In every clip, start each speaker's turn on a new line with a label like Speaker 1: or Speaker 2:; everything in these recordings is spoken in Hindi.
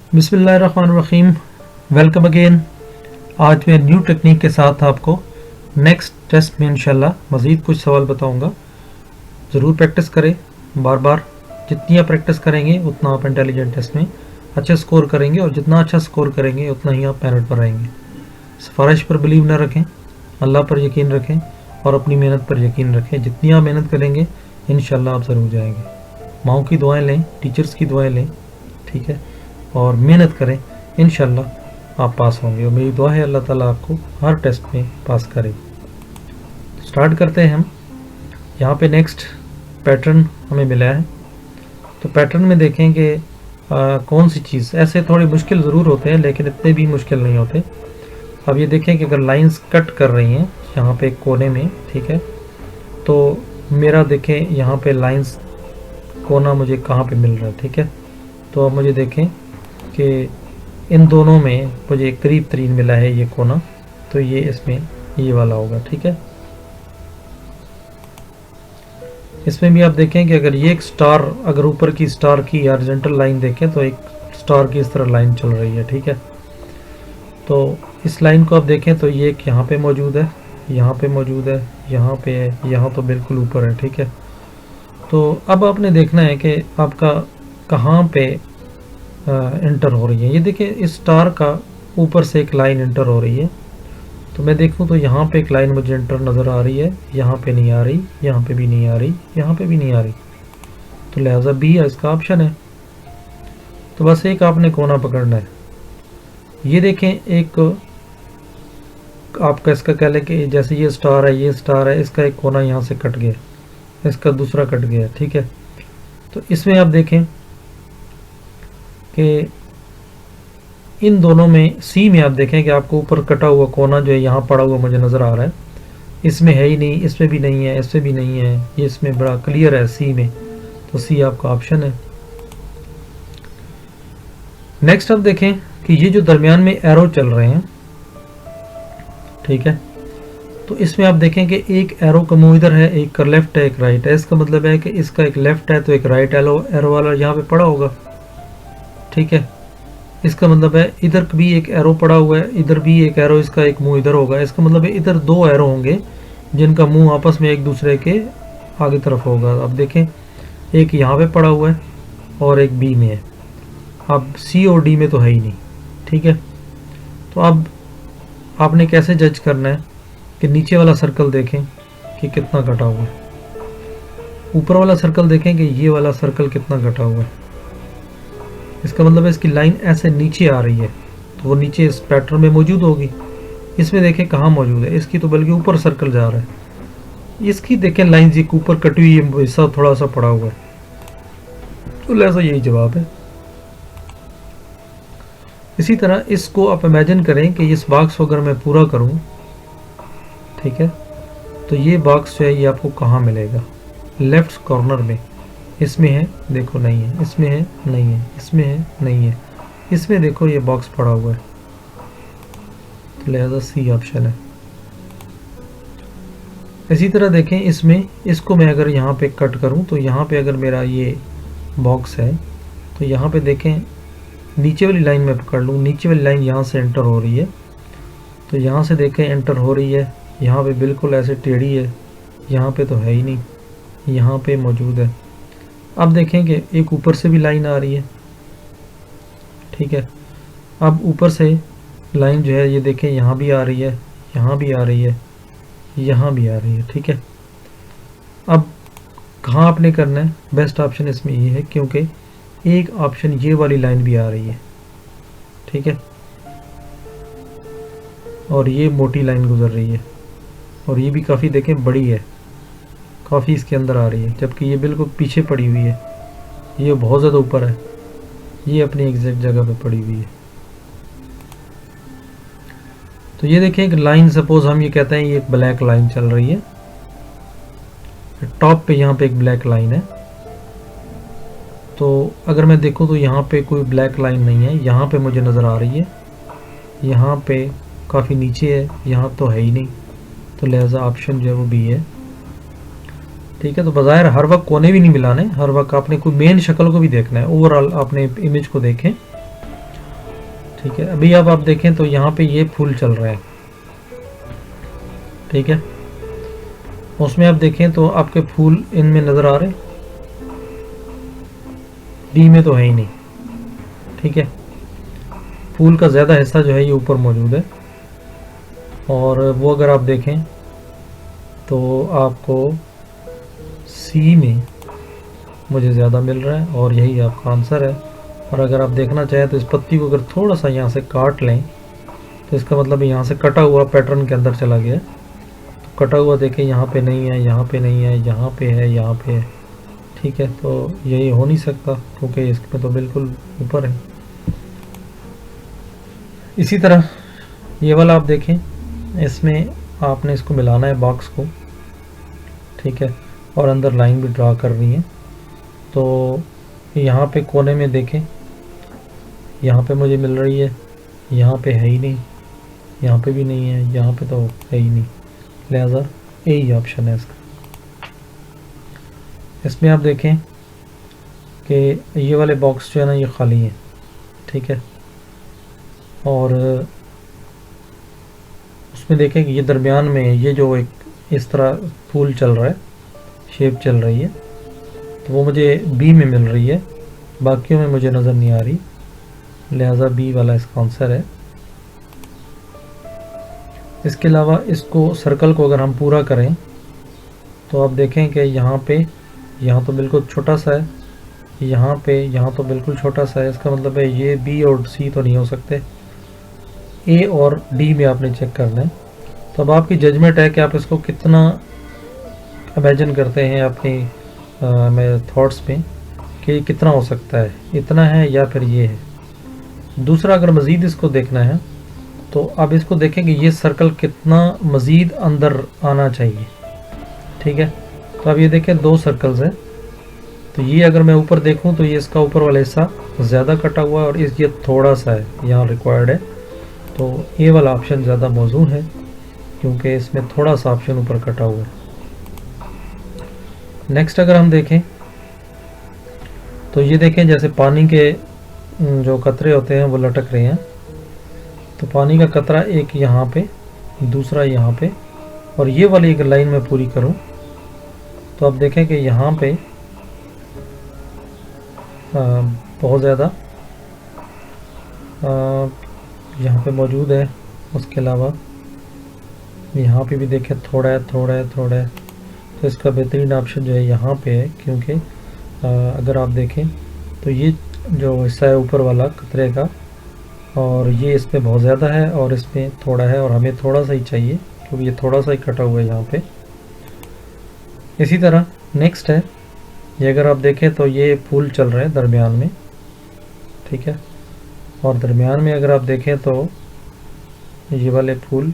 Speaker 1: बिस्मिल्लाहिर्रहमानिर्रहीम। Welcome again. आज मैं न्यू टेक्निक के साथ आपको नेक्स्ट टेस्ट में इंशाल्लाह मज़ीद कुछ सवाल बताऊंगा। ज़रूर प्रैक्टिस करें बार बार। जितनी आप प्रैक्टिस करेंगे उतना आप इंटेलिजेंट टेस्ट में अच्छा स्कोर करेंगे, और जितना अच्छा स्कोर करेंगे उतना ही आप मेरिट पर आएंगे। सिफारिश पर बिलीव न रखें, अल्लाह पर यकीन रखें और अपनी मेहनत पर यकीन रखें। जितनी आप मेहनत करेंगे इंशाल्लाह आप ज़रूर जाएंगे। माओ की दुआएं लें, टीचर्स की दुआएं लें, ठीक है, और मेहनत करें। इंशाल्लाह आप पास होंगे, और मेरी दुआ है अल्लाह ताला आपको हर टेस्ट में पास करे। स्टार्ट करते हैं हम। यहाँ पे नेक्स्ट पैटर्न हमें मिला है, तो पैटर्न में देखें कि कौन सी चीज़, ऐसे थोड़े मुश्किल ज़रूर होते हैं लेकिन इतने भी मुश्किल नहीं होते। अब ये देखें कि अगर लाइंस कट कर रही हैं यहाँ पे कोने में, ठीक है, तो मेरा देखें यहाँ पे लाइंस कोना मुझे कहाँ पे मिल रहा है, ठीक है। तो अब मुझे देखें कि इन दोनों में मुझे करीब तरीन मिला है ये कोना, तो ये इसमें ये वाला होगा, ठीक है। इसमें भी आप देखें कि अगर ये एक स्टार, अगर ऊपर की स्टार की हॉरिजॉन्टल लाइन देखें तो एक स्टार की इस तरह लाइन चल रही है, ठीक है। तो इस लाइन को आप देखें तो ये एक यहाँ पे मौजूद है, यहाँ पे मौजूद है, यहाँ पे है, यहाँ तो बिल्कुल ऊपर है, ठीक है। तो अब आपने देखना है कि आपका कहाँ पे इंटर हो रही है। ये देखिए इस स्टार का ऊपर से एक लाइन इंटर हो रही है, तो मैं देखूं तो यहाँ पे एक लाइन मुझे इंटर नज़र आ रही है, यहाँ पे नहीं आ रही, यहाँ पे भी नहीं आ रही, यहाँ पे भी नहीं आ रही, तो लिहाजा बी इसका ऑप्शन है। तो बस एक आपने कोना पकड़ना है। ये देखें एक आपका इसका कह लें कि जैसे ये स्टार है, ये स्टार है, इसका एक कोना यहाँ से कट गया, इसका दूसरा कट गया, ठीक है। तो इसमें आप देखें कि इन दोनों में सी में आप देखें कि आपको ऊपर कटा हुआ कोना जो है यहाँ पड़ा हुआ मुझे नज़र आ रहा है, इसमें है ही नहीं, इसमें भी नहीं है, इसमें भी नहीं है, ये इसमें बड़ा क्लियर है सी में, तो सी आपका ऑप्शन है। नेक्स्ट आप देखें कि ये जो दरमियान में एरो चल रहे हैं, ठीक है, तो इसमें आप देखें कि एक एरो का मुंह इधर है, एक का लेफ्ट है, एक राइट है। इसका मतलब है कि इसका एक लेफ्ट है तो एक राइट एरो वाला यहाँ पे पड़ा होगा, ठीक है। इसका मतलब है इधर भी एक एरो पड़ा हुआ है, इधर भी एक एरो, इसका एक मुंह इधर होगा। इसका मतलब है इधर दो एरो होंगे जिनका मुंह आपस में एक दूसरे के आगे तरफ होगा। अब देखें एक यहाँ पे पड़ा हुआ है और एक बी में है। अब सी और डी में तो है ही नहीं, ठीक है। तो अब आपने कैसे जज करना है कि नीचे वाला सर्कल देखें कि कितना कटा हुआ है, ऊपर वाला सर्कल देखें कि ये वाला सर्कल कितना कटा हुआ है। इसका मतलब है इसकी लाइन ऐसे नीचे आ रही है, तो वो नीचे इस पैटर्न में मौजूद होगी। इसमें देखें कहाँ मौजूद है, इसकी तो बल्कि ऊपर सर्कल जा रहा है। इसकी देखें लाइन जी ऊपर कटी हुई हिस्सा थोड़ा सा पड़ा हुआ है, तो लिहाजा यही जवाब है। इसी तरह इसको आप इमेजिन करें कि इस बॉक्स को अगर मैं पूरा करूं, ठीक है, तो ये बॉक्स जो है ये आपको कहाँ मिलेगा, लेफ्ट कॉर्नर में। इसमें है, देखो नहीं है, इसमें है, नहीं है, इसमें है, नहीं है, इसमें देखो ये बॉक्स पड़ा हुआ है, तो लिहाजा सी ऑप्शन है। इसी तरह देखें इसमें, इसको मैं अगर यहाँ पे कट करूँ तो यहाँ पे अगर मेरा ये बॉक्स है तो यहाँ पे देखें नीचे वाली लाइन में पकड़ लूँ, नीचे वाली लाइन यहाँ से एंटर हो रही है, तो यहाँ से देखें एंटर हो रही है, यहाँ पे बिल्कुल ऐसे टेढ़ी है, यहाँ पे तो है ही नहीं, यहाँ पे मौजूद है। अब देखें कि एक ऊपर से भी लाइन आ रही है, ठीक है। अब ऊपर से लाइन जो है ये देखें यहाँ भी आ रही है, यहाँ भी आ रही है, यहाँ भी आ रही है, ठीक है। अब कहाँ आपने करना है, बेस्ट ऑप्शन इसमें ये है क्योंकि एक ऑप्शन ये वाली लाइन भी आ रही है, ठीक है, और ये मोटी लाइन गुजर रही है, और ये भी काफ़ी देखें बड़ी है, काफ़ी इसके अंदर आ रही है, जबकि ये बिल्कुल पीछे पड़ी हुई है, ये बहुत ज़्यादा ऊपर है, ये अपनी एग्जैक्ट जगह पे पड़ी हुई है। तो ये देखें एक लाइन, सपोज हम ये कहते हैं ये एक ब्लैक लाइन चल रही है, टॉप पे यहाँ पे एक ब्लैक लाइन है, तो अगर मैं देखूँ तो यहाँ पे कोई ब्लैक लाइन नहीं है, यहाँ पे मुझे नज़र आ रही है, यहाँ पे काफ़ी नीचे है, यहाँ तो है ही नहीं, तो लिहाजा ऑप्शन जो है वो बी है, ठीक है। तो बज़ाहिर हर वक्त कोने भी नहीं मिलाने, हर वक्त आपने कोई मेन शक्ल को भी देखना है, ओवरऑल आपने इमेज को देखें ठीक है। अभी अब आप देखें तो यहाँ पे ये फूल चल रहे हैं, ठीक है। उसमें आप देखें तो आपके फूल इनमें नज़र आ रहे हैं, डी में तो है ही नहीं, ठीक है। फूल का ज़्यादा हिस्सा जो है ये ऊपर मौजूद है, और वो अगर आप देखें तो आपको सी में मुझे ज़्यादा मिल रहा है, और यही आपका आंसर है। और अगर आप देखना चाहें तो इस पत्ती को अगर थोड़ा सा यहाँ से काट लें तो इसका मतलब यहाँ से कटा हुआ पैटर्न के अंदर चला गया। तो कटा हुआ देखें, यहाँ पे नहीं है, यहाँ पे नहीं है, यहाँ पे है, यहाँ पे है, ठीक है। तो यही हो नहीं सकता क्योंकि इसमें तो बिल्कुल ऊपर है। इसी तरह ये वाला आप देखें, इसमें आपने इसको मिलाना है बॉक्स को, ठीक है, और अंदर लाइन भी ड्रा करनी है। तो यहाँ पे कोने में देखें, यहाँ पे मुझे मिल रही है, यहाँ पे है ही नहीं, यहाँ पे भी नहीं है, यहाँ पे तो है ही नहीं, लिहाजा यही ऑप्शन है इसका। इसमें आप देखें कि ये वाले बॉक्स जो है ना ये खाली है, ठीक है। और उसमें देखें कि ये दरमियान में ये जो एक इस तरह फूल चल रहा है, शेप चल रही है, तो वो मुझे बी में मिल रही है, बाकियों में मुझे नज़र नहीं आ रही, लिहाजा बी वाला इसका आंसर है। इसके अलावा इसको सर्कल को अगर हम पूरा करें तो आप देखें कि यहाँ पे यहाँ तो बिल्कुल छोटा सा है, यहाँ पे यहाँ तो बिल्कुल छोटा सा है। इसका मतलब है ये बी और सी तो नहीं हो सकते, ए और डी में आपने चेक करना है। तो अब आपकी जजमेंट है कि आप इसको कितना इमेजिन करते हैं अपनी मेरे थॉट्स में कि कितना हो सकता है, इतना है या फिर ये है। दूसरा, अगर मज़ीद इसको देखना है तो अब इसको देखें कि ये सर्कल कितना मज़ीद अंदर आना चाहिए, ठीक है। तो अब ये देखें 2 सर्कल्स हैं, तो ये अगर मैं ऊपर देखूं तो ये इसका ऊपर वाला हिस्सा ज़्यादा कटा हुआ है और इस ये थोड़ा सा है यहाँ रिक्वायर्ड है। तो ये वाला ऑप्शन ज़्यादा मौजूद है क्योंकि इसमें थोड़ा सा ऑप्शन ऊपर कटा हुआ है। नेक्स्ट अगर हम देखें तो ये देखें जैसे पानी के जो कतरे होते हैं वो लटक रहे हैं, तो पानी का कतरा एक यहाँ पे, दूसरा यहाँ पे, और ये वाली एक लाइन में पूरी करूँ तो आप देखें कि यहाँ पे बहुत ज़्यादा यहाँ पे मौजूद है। उसके अलावा यहाँ पे भी देखें थोड़ा है, थोड़ा है, थोड़ा है। तो इसका बेहतरीन ऑप्शन जो है यहाँ पे है, क्योंकि अगर आप देखें तो ये जो हिस्सा है ऊपर वाला कतरे का, और ये इसमें बहुत ज़्यादा है और इसमें थोड़ा है, और हमें थोड़ा सा ही चाहिए क्योंकि ये थोड़ा सा ही कटा हुआ है यहाँ पे। इसी तरह नेक्स्ट है, ये अगर आप देखें तो ये फूल चल रहे हैं दरमियान में, ठीक है। और दरमियान में अगर आप देखें तो ये वाले फूल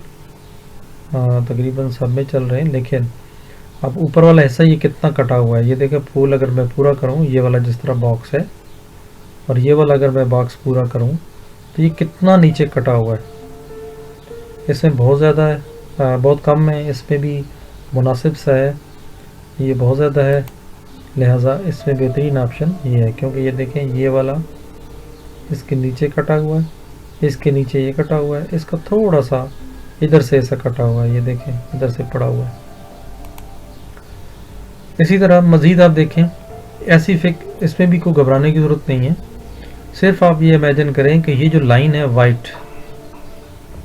Speaker 1: तकरीबन सब में चल रहे हैं, लेकिन अब ऊपर वाला हिस्सा ये कितना कटा हुआ है। ये देखें फूल अगर मैं पूरा करूँ, ये वाला जिस तरह बॉक्स है, और ये वाला अगर मैं बॉक्स पूरा करूँ तो ये कितना नीचे कटा हुआ है। इसमें बहुत ज़्यादा है, बहुत कम है, इसमें भी मुनासिब सा है, ये बहुत ज़्यादा है। लिहाजा इसमें बेहतरीन ऑप्शन ये है, क्योंकि ये देखें ये वाला इसके नीचे कटा हुआ है, इसके नीचे ये कटा हुआ है, इसका थोड़ा सा इधर से ऐसा कटा हुआ है, ये देखें इधर से पड़ा हुआ है। इसी तरह मज़ीद आप देखें ऐसी फिक, इसमें भी कोई घबराने की ज़रूरत नहीं है। सिर्फ आप ये इमेजिन करें कि ये जो लाइन है वाइट,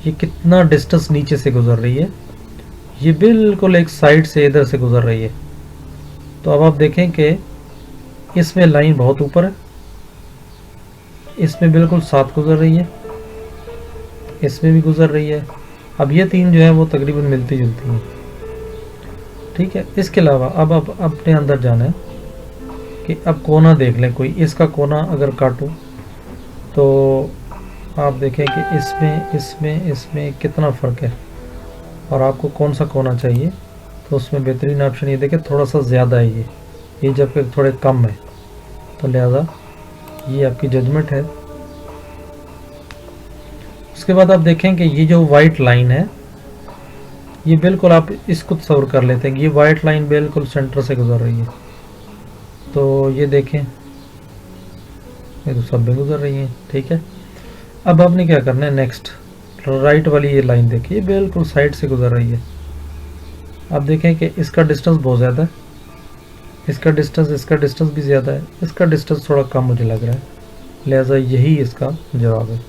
Speaker 1: ये कितना डिस्टेंस नीचे से गुजर रही है, ये बिल्कुल एक साइड से इधर से गुजर रही है। तो अब आप देखें कि इसमें लाइन बहुत ऊपर है, इसमें बिल्कुल साथ गुजर रही है, इसमें भी गुजर रही है। अब ये 3 जो है वो तकरीबन मिलती जुलती हैं, ठीक है। इसके अलावा अब अपने अंदर जाना है कि अब कोना देख लें कोई, इसका कोना अगर काटूं तो आप देखें कि इसमें इसमें इसमें कितना फ़र्क है और आपको कौन सा कोना चाहिए। तो उसमें बेहतरीन ऑप्शन ये देखें थोड़ा सा ज़्यादा है, ये जबकि थोड़े कम है, तो लिहाजा ये आपकी जजमेंट है। उसके बाद आप देखें कि ये जो वाइट लाइन है, ये बिल्कुल आप इसको तस्वर कर लेते हैं, ये वाइट लाइन बिल्कुल सेंटर से गुजर रही है। तो ये देखें ये तो सब में गुजर रही है, ठीक है। अब आपने क्या करना है, नेक्स्ट राइट वाली ये लाइन देखिए बिल्कुल साइड से गुजर रही है। आप देखें कि इसका डिस्टेंस बहुत ज़्यादा है, इसका डिस्टेंस भी ज़्यादा है, इसका डिस्टेंस थोड़ा कम मुझे लग रहा है, लिहाजा यही इसका जवाब है।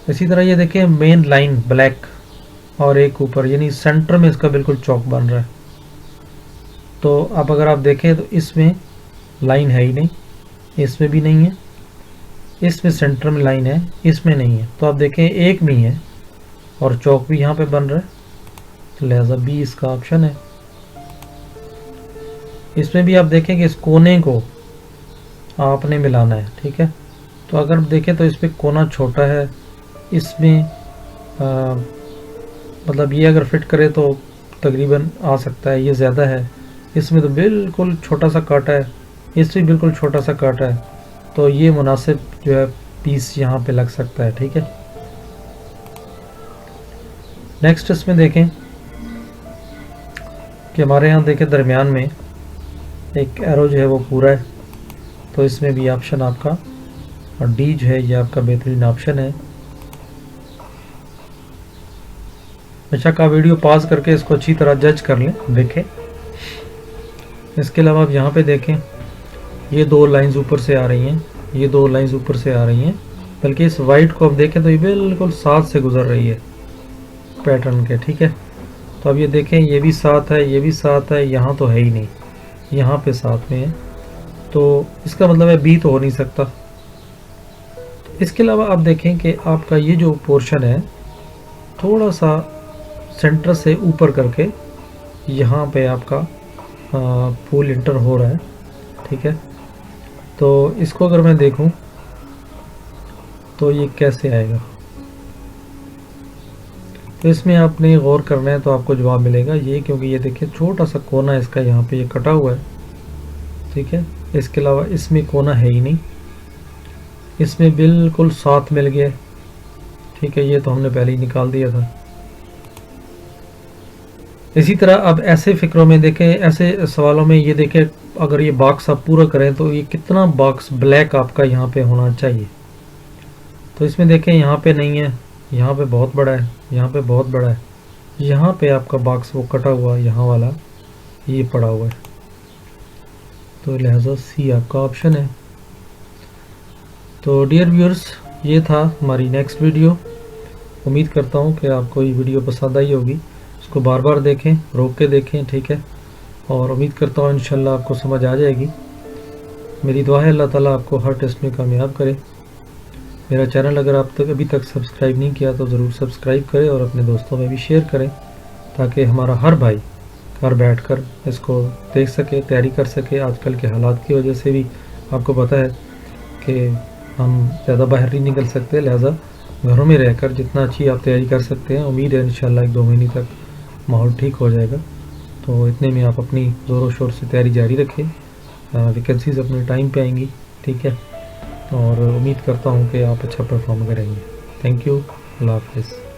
Speaker 1: इसी तरह ये देखें मेन लाइन ब्लैक और एक ऊपर, यानी सेंटर में इसका बिल्कुल चौक बन रहा है। तो अब अगर आप देखें तो इसमें लाइन है ही नहीं, इसमें भी नहीं है, इसमें सेंटर में लाइन है, इसमें नहीं है। तो आप देखें एक में ही है और चौक भी यहाँ पे बन रहा है, तो लिहाजा बी इसका ऑप्शन है। इसमें भी आप देखें कि इस कोने को आपने मिलाना है, ठीक है। तो अगर देखें तो इसमें कोना छोटा है, इसमें मतलब ये अगर फिट करे तो तकरीबन आ सकता है, ये ज़्यादा है, इसमें तो बिल्कुल छोटा सा काटा है, इसमें बिल्कुल छोटा सा काटा है, तो ये मुनासिब जो है पीस यहाँ पे लग सकता है, ठीक है। नेक्स्ट इसमें देखें कि हमारे यहाँ देखें दरमियान में एक एरो जो है वो पूरा है, तो इसमें भी ऑप्शन आपका और डी जो है ये आपका बेहतरीन ऑप्शन है। बेशक आप वीडियो पॉज करके इसको अच्छी तरह जज कर लें, देखें। इसके अलावा आप यहाँ पे देखें ये दो लाइंस ऊपर से आ रही हैं, ये दो लाइंस ऊपर से आ रही हैं, बल्कि इस वाइट को आप देखें तो ये बिल्कुल साथ से गुजर रही है पैटर्न के, ठीक है। तो अब ये देखें ये भी साथ है, ये भी साथ है, यहाँ तो है ही नहीं, यहाँ पे साथ में है, तो इसका मतलब है बी तो हो नहीं सकता। तो इसके अलावा आप देखें कि आपका ये जो पोर्शन है थोड़ा सा सेंटर से ऊपर करके यहाँ पे आपका फुल इंटर हो रहा है, ठीक है। तो इसको अगर मैं देखूं तो ये कैसे आएगा, तो इसमें आपने गौर करना है, तो आपको जवाब मिलेगा ये, क्योंकि ये देखिए छोटा सा कोना इसका यहाँ पे ये कटा हुआ है, ठीक है। इसके अलावा इसमें कोना है ही नहीं, इसमें बिल्कुल साथ मिल गया, ठीक है, ये तो हमने पहले ही निकाल दिया था। इसी तरह अब ऐसे फिक्रों में देखें, ऐसे सवालों में ये देखें अगर ये बॉक्स आप पूरा करें तो ये कितना बॉक्स ब्लैक आपका यहाँ पे होना चाहिए। तो इसमें देखें यहाँ पे नहीं है, यहाँ पे बहुत बड़ा है, यहाँ पे बहुत बड़ा है, यहाँ पे आपका बॉक्स वो कटा हुआ यहाँ वाला ये पड़ा हुआ है, तो लिहाजा सी आपका ऑप्शन है। तो डियर व्यूअर्स ये था हमारी नेक्स्ट वीडियो। उम्मीद करता हूँ कि आपको ये वीडियो पसंद आई होगी, इसको बार बार देखें, रोक के देखें, ठीक है। और उम्मीद करता हूँ इंशाल्लाह आपको समझ आ जाएगी। मेरी दुआ है अल्लाह ताला आपको हर टेस्ट में कामयाब करे। मेरा चैनल अगर आप तक अभी तक सब्सक्राइब नहीं किया तो ज़रूर सब्सक्राइब करें और अपने दोस्तों में भी शेयर करें, ताकि हमारा हर भाई घर बैठकर इसको देख सके, तैयारी कर सके। आजकल के हालात की वजह से भी आपको पता है कि हम ज़्यादा बाहर नहीं निकल सकते, लिहाजा घरों में रहकर जितना अच्छी आप तैयारी कर सकते हैं, उम्मीद है इंशाल्लाह 1-2 महीने तक माहौल ठीक हो जाएगा। तो इतने में आप अपनी ज़ोरों शोर से तैयारी जारी रखें, वैकेंसीज़ अपने टाइम पे आएंगी, ठीक है। और उम्मीद करता हूँ कि आप अच्छा परफॉर्म करेंगे। थैंक यू, अल्लाह हाफ़िज़।